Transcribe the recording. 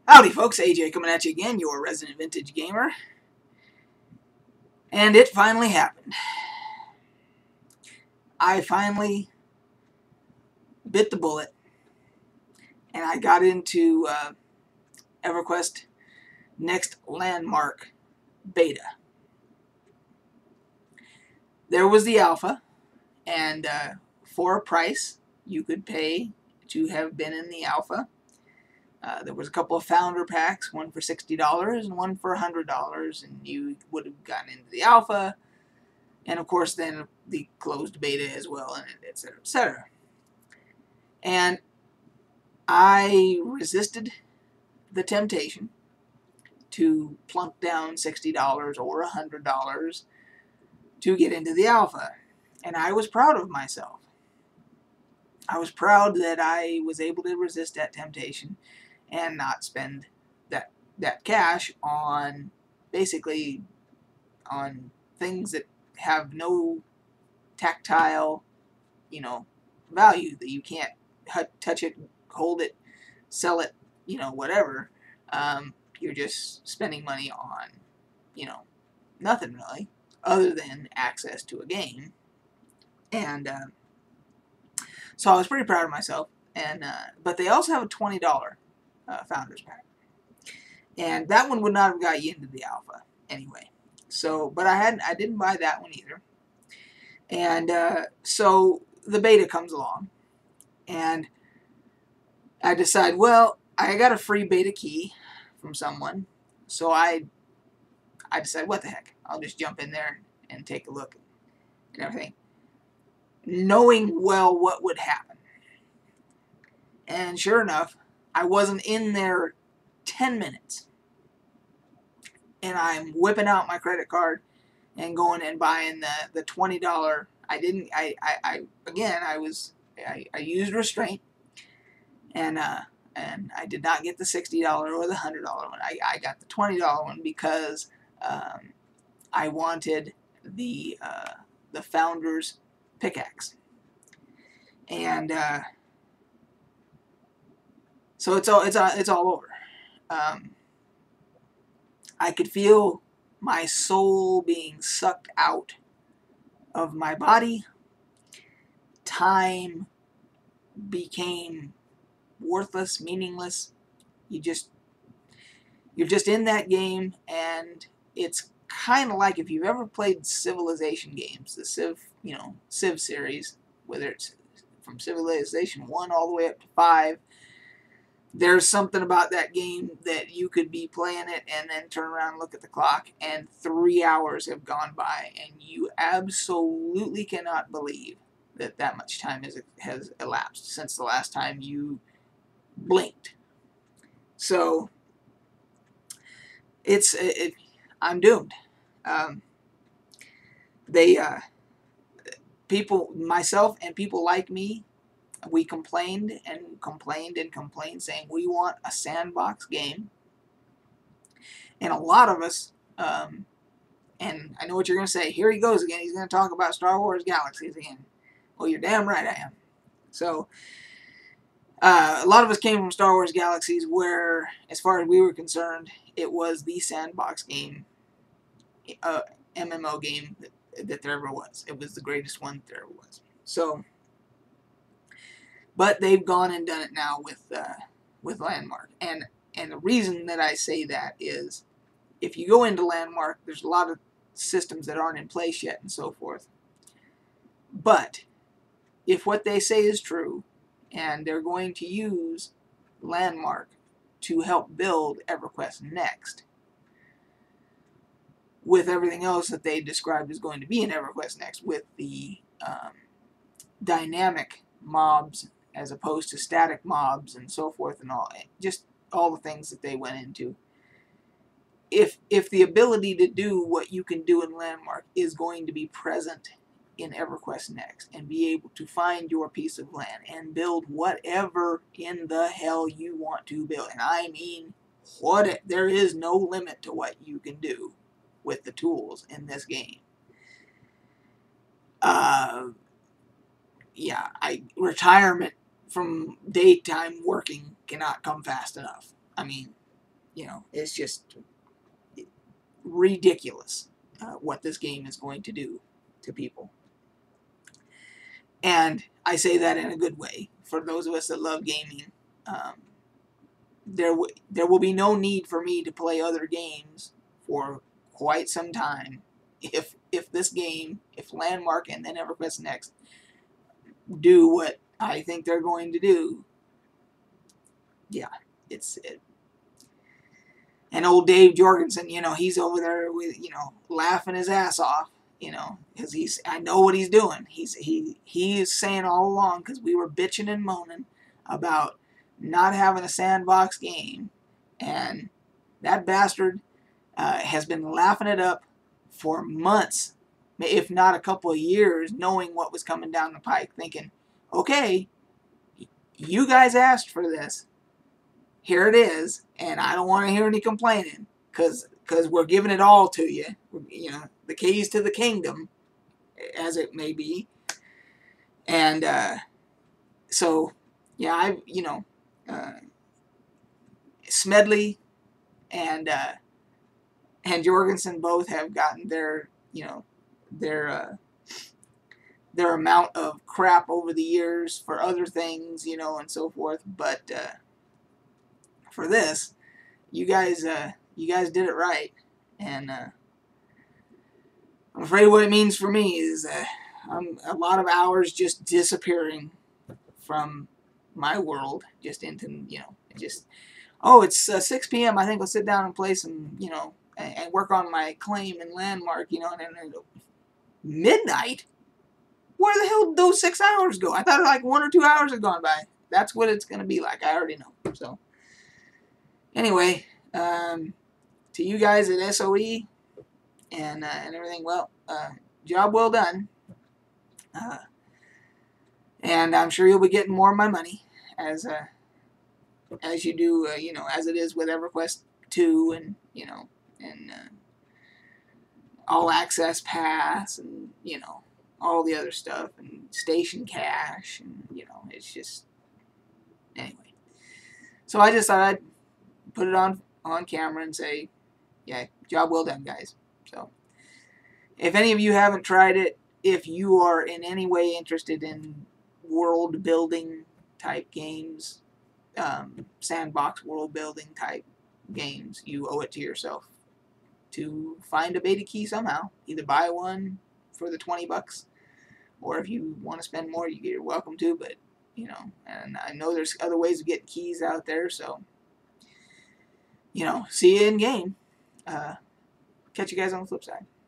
Howdy folks, AJ coming at you again, your resident vintage gamer. And it finally happened. I finally bit the bullet and I got into EverQuest Next Landmark beta. There was the alpha, and for a price you could pay to have been in the alpha. There was a couple of founder packs, one for $60 and one for $100, and you would have gotten into the alpha, and of course then the closed beta as well, and etc., etc. And I resisted the temptation to plunk down $60 or $100 to get into the alpha, and I was proud of myself. I was proud that I was able to resist that temptation and not spend that cash on basically on things that have no tactile, value, that you can't touch it, hold it, sell it, whatever. You're just spending money on, nothing really, other than access to a game. And so I was pretty proud of myself. And but they also have a $20 Founders Pack, and that one would not have got you into the alpha anyway. So, but I didn't buy that one either. And so the beta comes along, and I decide, well, I got a free beta key from someone, so I decide, what the heck, I'll just jump in there and take a look and everything, knowing well what would happen. And sure enough, I wasn't in there 10 minutes, and I'm whipping out my credit card and going and buying the $20. I used restraint, and I did not get the $60 or the $100 one. I got the $20 one because I wanted the Founder's pickaxe, and so it's all over. I could feel my soul being sucked out of my body. Time became worthless, meaningless. You're just in that game, and it's kind of like if you've ever played Civilization games, the Civ series, whether it's from Civilization 1 all the way up to 5. There's something about that game that you could be playing it and then turn around and look at the clock, and 3 hours have gone by, and you absolutely cannot believe that much time has elapsed since the last time you blinked. So I'm doomed. People, myself and people like me, we complained and complained and complained, saying we want a sandbox game. And a lot of us, and I know what you're going to say, here he goes again, he's going to talk about Star Wars Galaxies again. Well, you're damn right I am. So, a lot of us came from Star Wars Galaxies, where, as far as we were concerned, it was the sandbox game, MMO game that there ever was. It was the greatest one that there ever was. So, but they've gone and done it now with Landmark, and the reason that I say that is, if you go into Landmark, there's a lot of systems that aren't in place yet and so forth. But if what they say is true, and they're going to use Landmark to help build EverQuest Next, with everything else that they described is going to be in EverQuest Next, with the dynamic mobs as opposed to static mobs and so forth, and just all the things that they went into. If the ability to do what you can do in Landmark is going to be present in EverQuest Next, and be able to find your piece of land and build whatever in the hell you want to build, and I mean there is no limit to what you can do with the tools in this game. Yeah, retirement from daytime working cannot come fast enough. I mean, you know, it's just ridiculous what this game is going to do to people. And I say that in a good way. For those of us that love gaming, there will be no need for me to play other games for quite some time if this game, if Landmark and then EverQuest Next do what I think they're going to do. Yeah, it's it. And old Dave Jorgensen, you know, he's over there with, you know, laughing his ass off, you know, because I know what he's doing. He is saying all along, because we were bitching and moaning about not having a sandbox game, and that bastard has been laughing it up for months, if not a couple of years, knowing what was coming down the pike, thinking, okay, you guys asked for this. Here it is, and I don't want to hear any complaining, because we're giving it all to you. You know, the keys to the kingdom, as it may be. And so, yeah, Smedley and Jorgensen both have gotten their, you know, their amount of crap over the years for other things, you know, and so forth. But for this, you guys did it right, and I'm afraid what it means for me is a lot of hours just disappearing from my world, just into, you know, just, oh, it's 6 p.m. I think I'll sit down and play some, you know, and work on my claim and landmark, you know, and then midnight. Where the hell did those 6 hours go? I thought like 1 or 2 hours had gone by. That's what it's gonna be like. I already know. So anyway, to you guys at SOE and everything, well, job well done. And I'm sure you'll be getting more of my money as you do, you know, as it is with EverQuest 2 and, you know, and All Access Pass and, you know, all the other stuff and Station Cash and, you know, it's just, anyway. So I just thought I'd put it on camera and say, yeah, job well done, guys. So if any of you haven't tried it, if you are in any way interested in world building type games, sandbox world building type games, you owe it to yourself to find a beta key somehow. Either buy one for the $20, or if you want to spend more, you're welcome to. But you know, and I know there's other ways of getting keys out there. So you know, see you in game. Catch you guys on the flip side.